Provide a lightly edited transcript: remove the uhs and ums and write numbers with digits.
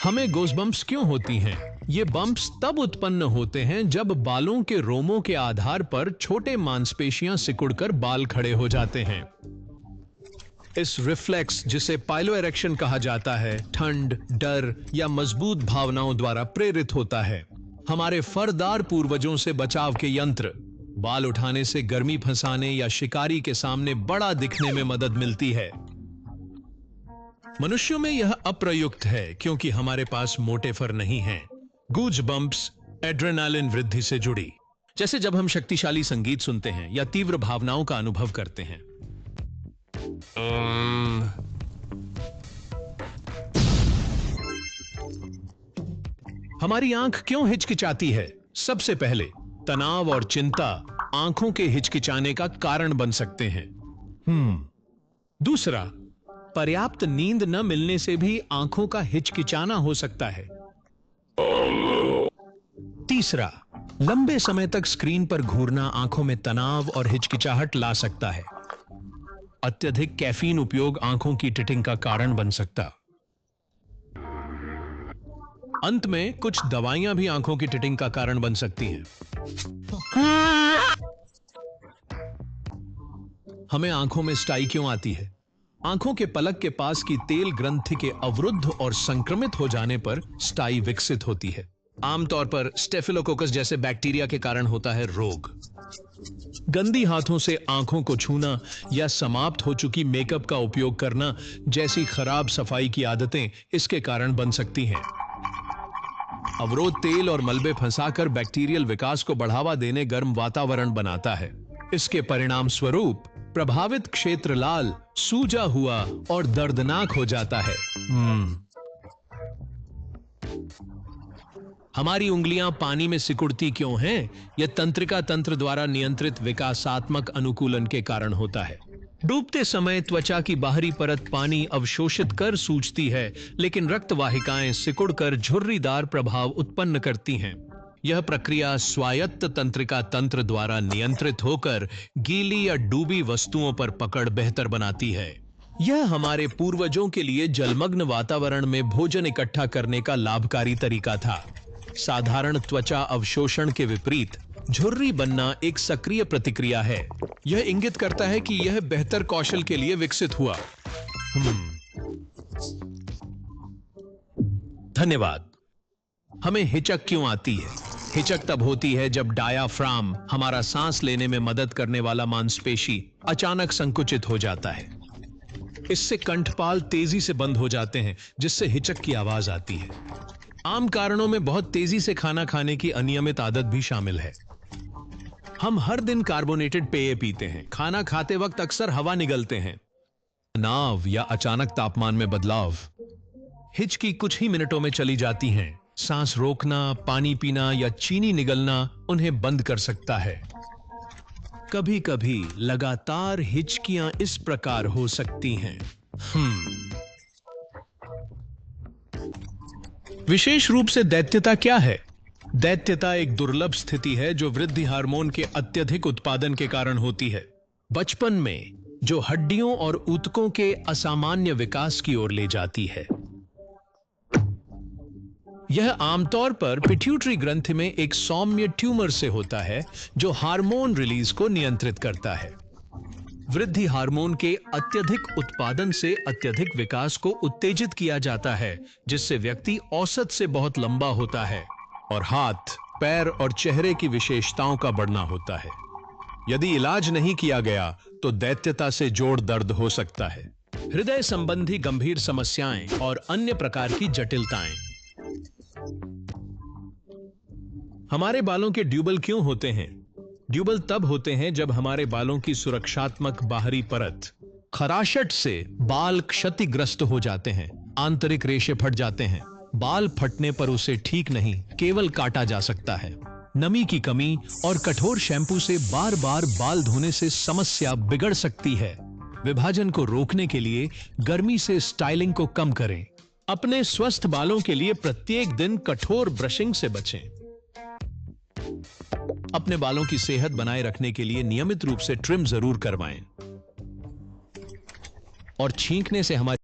हमें गोज़बम्प्स क्यों होती हैं? ये बम्प्स तब उत्पन्न होते हैं जब बालों के रोमों के आधार पर छोटे मांसपेशियां सिकुड़कर बाल खड़े हो जाते हैं। इस रिफ्लेक्स, जिसे पाइलोएरेक्शन कहा जाता है, ठंड, डर या मजबूत भावनाओं द्वारा प्रेरित होता है। हमारे फरदार पूर्वजों से बचाव के यंत्र, बाल उठाने से गर्मी फंसाने या शिकारी के सामने बड़ा दिखने में मदद मिलती है। मनुष्यों में यह अप्रयुक्त है क्योंकि हमारे पास मोटे फर नहीं हैं। गूज बम्प्स एड्रेनालिन वृद्धि से जुड़ी, जैसे जब हम शक्तिशाली संगीत सुनते हैं या तीव्र भावनाओं का अनुभव करते हैं। हमारी आंख क्यों हिचकिचाती है? सबसे पहले, तनाव और चिंता आंखों के हिचकिचाने का कारण बन सकते हैं। दूसरा, पर्याप्त नींद न मिलने से भी आंखों का हिचकिचाना हो सकता है। तीसरा, लंबे समय तक स्क्रीन पर घूरना आंखों में तनाव और हिचकिचाहट ला सकता है। अत्यधिक कैफीन उपयोग आंखों की टिटिंग का कारण बन सकता। अंत में, कुछ दवाइयां भी आंखों की टिटिंग का कारण बन सकती हैं। हमें आंखों में स्टाई क्यों आती है? आंखों के पलक के पास की तेल ग्रंथि के अवरुद्ध और संक्रमित हो जाने पर स्टाई विकसित होती है। आमतौर पर स्टेफिलोकोकस जैसे बैक्टीरिया के कारण होता है रोग। गंदी हाथों से आंखों को छूना या समाप्त हो चुकी मेकअप का उपयोग करना जैसी खराब सफाई की आदतें इसके कारण बन सकती हैं। अवरोध तेल और मलबे फंसाकर बैक्टीरियल विकास को बढ़ावा देने गर्म वातावरण बनाता है। इसके परिणाम स्वरूप प्रभावित क्षेत्र लाल, सूजा हुआ और दर्दनाक हो जाता है। हमारी उंगलियां पानी में सिकुड़ती क्यों हैं? यह तंत्रिका तंत्र द्वारा नियंत्रित विकासात्मक अनुकूलन के कारण होता है। डूबते समय त्वचा की बाहरी परत पानी अवशोषित कर सूजती है, लेकिन रक्त वाहिकाएं सिकुड़कर झुर्रीदार प्रभाव उत्पन्न करती हैं। यह प्रक्रिया स्वायत्त तंत्रिका तंत्र द्वारा नियंत्रित होकर गीली या डूबी वस्तुओं पर पकड़ बेहतर बनाती है। यह हमारे पूर्वजों के लिए जलमग्न वातावरण में भोजन इकट्ठा करने का लाभकारी तरीका था। साधारण त्वचा अवशोषण के विपरीत झुर्री बनना एक सक्रिय प्रतिक्रिया है। यह इंगित करता है कि यह बेहतर कौशल के लिए विकसित हुआ। धन्यवाद। हमें हिचक क्यों आती है? हिचक तब होती है जब डायाफ्राम, हमारा सांस लेने में मदद करने वाला मांसपेशी, अचानक संकुचित हो जाता है। इससे कंठपाल तेजी से बंद हो जाते हैं, जिससे हिचक की आवाज आती है। आम कारणों में बहुत तेजी से खाना खाने की अनियमित आदत भी शामिल है। हम हर दिन कार्बोनेटेड पेय पीते हैं। खाना खाते वक्त अक्सर हवा निगलते हैं। तनाव या अचानक तापमान में बदलाव हिचकी कुछ ही मिनटों में चली जाती हैं। सांस रोकना, पानी पीना या चीनी निगलना उन्हें बंद कर सकता है। कभी कभी लगातार हिचकियां इस प्रकार हो सकती हैं। विशेष रूप से दैत्यता क्या है? दैत्यता एक दुर्लभ स्थिति है जो वृद्धि हार्मोन के अत्यधिक उत्पादन के कारण होती है। बचपन में, जो हड्डियों और ऊतकों के असामान्य विकास की ओर ले जाती है। यह आमतौर पर पिट्यूटरी ग्रंथि में एक सौम्य ट्यूमर से होता है जो हार्मोन रिलीज को नियंत्रित करता है। वृद्धि हार्मोन के अत्यधिक उत्पादन से अत्यधिक विकास को उत्तेजित किया जाता है, जिससे व्यक्ति औसत से बहुत लंबा होता है और हाथ, पैर और चेहरे की विशेषताओं का बढ़ना होता है। यदि इलाज नहीं किया गया तो दैत्यता से जोड़ दर्द हो सकता है, हृदय संबंधी गंभीर समस्याएं और अन्य प्रकार की जटिलताएं। हमारे बालों के ड्यूबल क्यों होते हैं? ड्यूबल तब होते हैं जब हमारे बालों की सुरक्षात्मक बाहरी परत, खराशट से बाल क्षतिग्रस्त हो जाते हैं। आंतरिक रेशे फट जाते हैं। बाल फटने पर उसे ठीक नहीं, केवल काटा जा सकता है। नमी की कमी और कठोर शैम्पू से बार बार बाल धोने से समस्या बिगड़ सकती है। विभाजन को रोकने के लिए गर्मी से स्टाइलिंग को कम करें। अपने स्वस्थ बालों के लिए प्रत्येक दिन कठोर ब्रशिंग से बचें। अपने बालों की सेहत बनाए रखने के लिए नियमित रूप से ट्रिम जरूर करवाएं और छींकने से हमारी